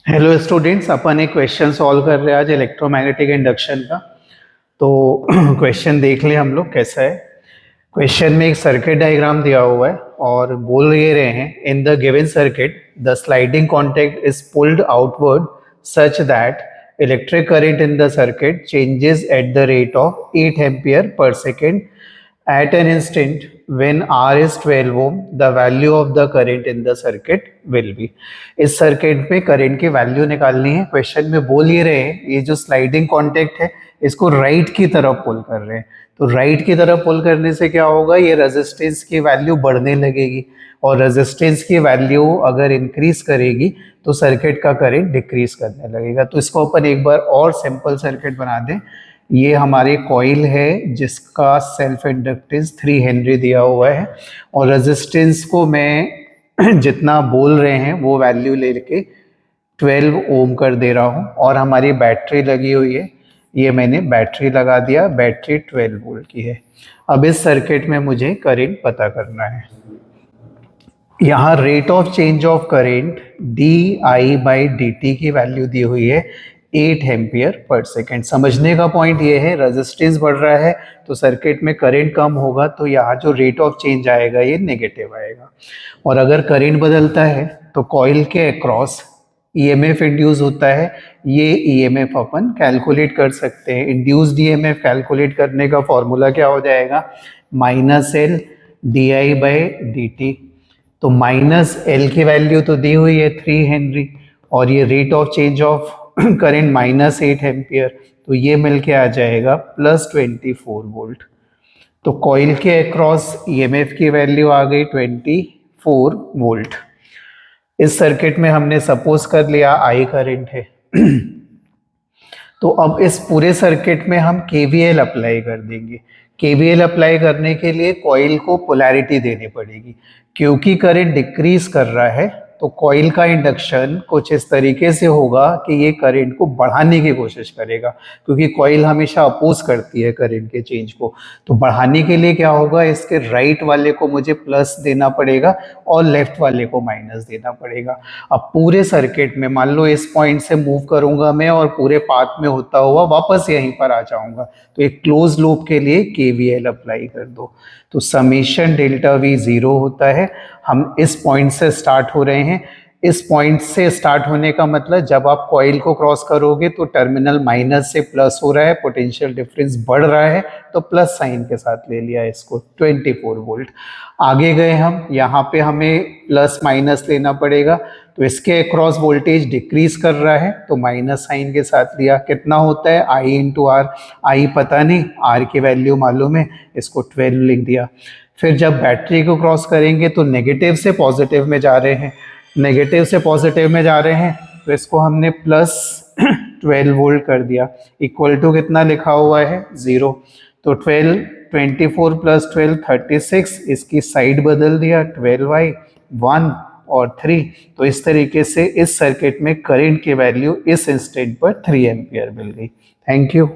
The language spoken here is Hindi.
हेलो स्टूडेंट्स, अपन एक क्वेश्चन सॉल्व कर रहे हैं आज इलेक्ट्रोमैग्नेटिक इंडक्शन का। तो क्वेश्चन देख ले हम लोग कैसा है। क्वेश्चन में एक सर्किट डायग्राम दिया हुआ है और बोल ये रहे हैं, in the given circuit the sliding contact is pulled outward such that electric current in the circuit changes at the rate of 8 ampere per second at an instant when R is 12 ohm, the value of the current in the circuit will be। इस सर्किट में करंट की वैल्यू निकालनी है। क्वेश्चन में बोल ये रहे हैं, ये जो स्लाइडिंग कॉन्टैक्ट है इसको राइट की तरफ पुल कर रहे हैं। तो राइट की तरफ पुल करने से क्या होगा, ये रेजिस्टेंस की वैल्यू बढ़ने लगेगी और रेजिस्टेंस की वैल्यू अगर इंक्रीज करेगी तो सर्किट का करंट डिक्रीज करने लगेगा। तो इसको अपन एक बार और सिंपल सर्किट बना दें। ये हमारी कॉइल है जिसका सेल्फ इंडक्टेंस 3 हेनरी दिया हुआ है और रेजिस्टेंस को मैं जितना बोल रहे हैं वो वैल्यू लेके 12 ओम कर दे रहा हूँ और हमारी बैटरी लगी हुई है, ये मैंने बैटरी लगा दिया। बैटरी 12 वोल्ट की है। अब इस सर्किट में मुझे करंट पता करना है। यहाँ rate of change of current di/dt की वैल्यू दी हुई है 8 एम्पियर पर सेकेंड। समझने का पॉइंट ये है, रेजिस्टेंस बढ़ रहा है तो सर्किट में करंट कम होगा तो यहाँ जो रेट ऑफ चेंज आएगा ये नेगेटिव आएगा। और अगर करंट बदलता है तो कॉइल के अक्रॉस ईएमएफ इंड्यूस होता है। ये ईएमएफ अपन कैलकुलेट कर सकते हैं। इंड्यूस्ड ईएमएफ कैलकुलेट करने का फॉर्मूला क्या हो जाएगा, -L di/dt। तो -L की वैल्यू तो दी हुई है 3 हेनरी और ये rate of change of current -8 ampere, तो ये मिलके आ जाएगा +24 वोल्ट। तो कॉइल के अक्रॉस ईएमएफ की वैल्यू आ गई 24 वोल्ट। इस सर्किट में हमने सपोज कर लिया I करंट है। तो अब इस पूरे सर्किट में हम KVL अप्लाई कर देंगे। KVL अप्लाई करने के लिए कॉइल को पोलैरिटी देनी पड़ेगी। क्योंकि करंट डिक्रीज कर रहा है तो कॉइल का इंडक्शन कुछ इस तरीके से होगा कि ये करंट को बढ़ाने की कोशिश करेगा, क्योंकि कॉइल हमेशा अपोज करती है करंट के चेंज को। तो बढ़ाने के लिए क्या होगा, इसके राइट वाले को मुझे प्लस देना पड़ेगा और लेफ्ट वाले को माइनस देना पड़ेगा। अब पूरे सर्किट में मान लो इस पॉइंट से मूव करूंगा मैं और पूरे पाथ में होता हुआ वापस यहीं पर आ जाऊंगा, तो एक क्लोज लूप के लिए KVL अप्लाई कर दो। तो समेशन डेल्टा V 0 होता है। हम इस पॉइंट से स्टार्ट हो रहे हैं। इस पॉइंट से स्टार्ट होने का मतलब जब आप कॉइल को क्रॉस करोगे तो टर्मिनल माइनस से प्लस हो रहा है, पोटेंशियल डिफरेंस बढ़ रहा है, तो प्लस साइन के साथ ले लिया इसको 24 वोल्ट। आगे गए हम, यहाँ पे हमें प्लस माइनस लेना पड़ेगा, तो इसके अक्रॉस वोल्टेज डिक्रीज कर रहा है तो माइनस साइन के साथ लिया। कितना होता है I × R। I पता नहीं, R की वैल्यू मालूम है, इसको 12 लिख दिया। फिर जब बैटरी को क्रॉस करेंगे तो नेगेटिव से पॉजिटिव में जा रहे हैं, नेगेटिव से पॉजिटिव में जा रहे हैं तो इसको हमने +12 वोल्ट कर दिया। इक्वल टू कितना लिखा हुआ है, 0। तो 24 + 12 36, इसकी साइड बदल दिया 12I 1 और 3। तो इस तरीके से इस सर्किट में करंट की वैल्यू इस इंस्टेंट पर 3 एम्पियर मिल गई। Thank you.